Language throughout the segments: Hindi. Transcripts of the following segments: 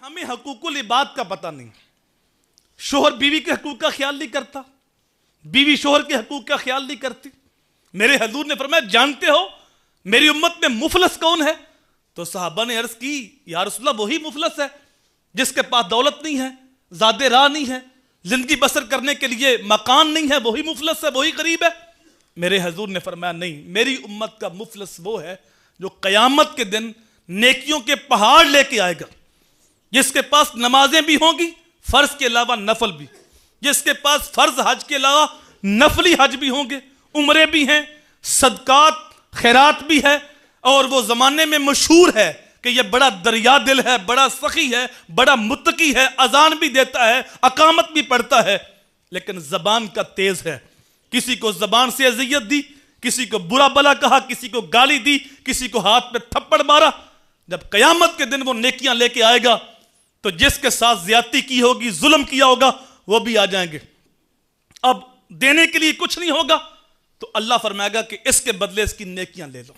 हमें हकूकुल इबाद का पता नहीं। शोहर बीवी के हकूक का ख्याल नहीं करता, बीवी शोहर के हकूक का ख्याल नहीं करती। मेरे हजूर ने फरमाया, जानते हो मेरी उम्मत में मुफलस कौन है? तो सहाबा ने अर्ज की, या रसूलल्लाह वही मुफलस है जिसके पास दौलत नहीं है, ज़ादे राह नहीं है, जिंदगी बसर करने के लिए मकान नहीं है, वही मुफलस है, वही गरीब है। मेरे हजूर ने फरमाया, नहीं, मेरी उम्मत का मुफलस वो है जो क़यामत के दिन नेकियों के पहाड़ लेके आएगा, जिसके पास नमाजें भी होंगी फर्ज के अलावा नफल भी, जिसके पास फर्ज हज के अलावा नफली हज भी होंगे, उम्रे भी हैं, सदकात खैरात भी है, और वो जमाने में मशहूर है कि ये बड़ा दरिया दिल है, बड़ा सखी है, बड़ा मुत्तकी है, अजान भी देता है, अकामत भी पढ़ता है, लेकिन जबान का तेज है। किसी को जबान से अजियत दी, किसी को बुरा भला कहा, किसी को गाली दी, किसी को हाथ पे थप्पड़ मारा। जब कयामत के दिन वो नेकियां लेके आएगा तो जिसके साथ ज्यादती की होगी, जुल्म किया होगा, वो भी आ जाएंगे। अब देने के लिए कुछ नहीं होगा तो अल्लाह फरमाएगा कि इसके बदले इसकी नेकियां ले लो।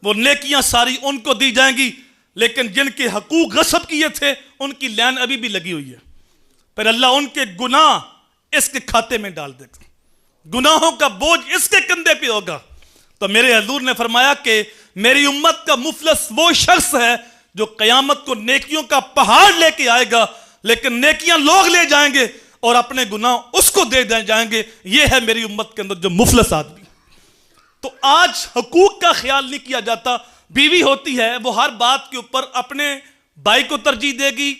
वो नेकियां सारी उनको दी जाएंगी, लेकिन जिनके हकूक गसब किए थे उनकी लैन अभी भी लगी हुई है। फिर अल्लाह उनके गुनाह इसके खाते में डाल देगा, गुनाहों का बोझ इसके कंधे पे होगा। तो मेरे हजूर ने फरमाया कि मेरी उम्मत का मुफलस वो शख्स है जो कयामत को नेकियों का पहाड़ लेके आएगा, लेकिन नेकियां लोग ले जाएंगे और अपने गुनाह उसको दे जाएंगे। ये है मेरी उम्मत के अंदर जो मुफलस आदमी। तो आज हकूक का ख्याल नहीं किया जाता। बीवी होती है, वो हर बात के ऊपर अपने भाई को तरजीह देगी,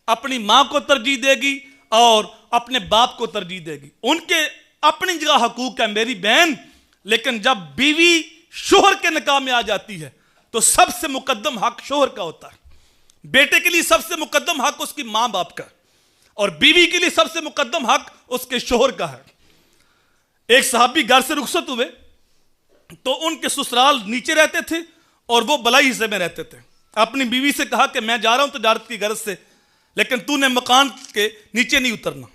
अपनी माँ को तरजीह देगी और अपने बाप को तरजीह देगी। उनके अपनी जगह हकूक है मेरी बहन, लेकिन जब बीवी शोहर के निकाह में आ जाती है तो सबसे मुकद्दम हक शोहर का होता है। बेटे के लिए सबसे मुकद्दम हक उसकी माँ बाप का, और बीवी के लिए सबसे मुकद्दम हक उसके शोहर का है। एक साहबी घर से रुखसत हुए तो उनके ससुराल नीचे रहते थे और वो बलाई हिस्से में रहते थे। अपनी बीवी से कहा कि मैं जा रहा हूं तजारत की गर्ज से, लेकिन तूने मकान के नीचे नहीं उतरना।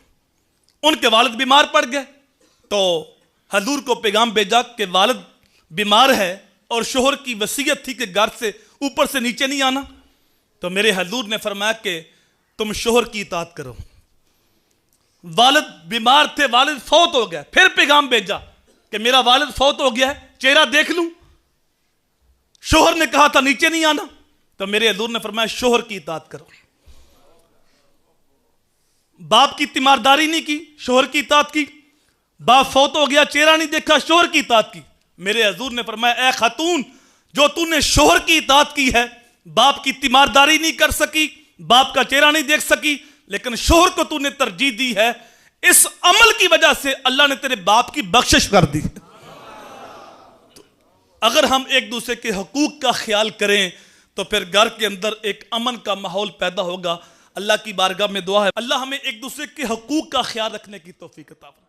उनके वालिद बीमार पड़ गए तो हजूर को पैगाम भेजा कि वालिद बीमार है और शोहर की वसीयत थी कि घर से ऊपर से नीचे नहीं आना। तो मेरे हजूर ने फरमाया कि तुम शोहर की इताअत करो। वालिद बीमार थे, वालिद फौत हो गया, फिर पैगाम भेजा कि मेरा वालिद फौत हो गया है, चेहरा देख लूं। शोहर ने कहा था नीचे नहीं आना, तो मेरे हजूर ने फरमाया शोहर की इताअत करो। बाप की तीमारदारी नहीं की, शोहर की इताअत की। बाप फौत हो गया, चेहरा नहीं देखा, शोहर की इताअत की। मेरे हजूर ने फरमाया, ए खातून, जो तूने शोहर की इताअत की है, बाप की तीमारदारी नहीं कर सकी, बाप का चेहरा नहीं देख सकी, लेकिन शोहर को तूने तरजीह दी है, इस अमल की वजह से अल्लाह ने तेरे बाप की बख्शिश कर दी। तो अगर हम एक दूसरे के हकूक का ख्याल करें तो फिर घर के अंदर एक अमन का माहौल पैदा होगा। अल्लाह की बारगाह में दुआ है, अल्लाह हमें एक दूसरे के हकूक का ख्याल रखने की तौफीक अता फरमाए।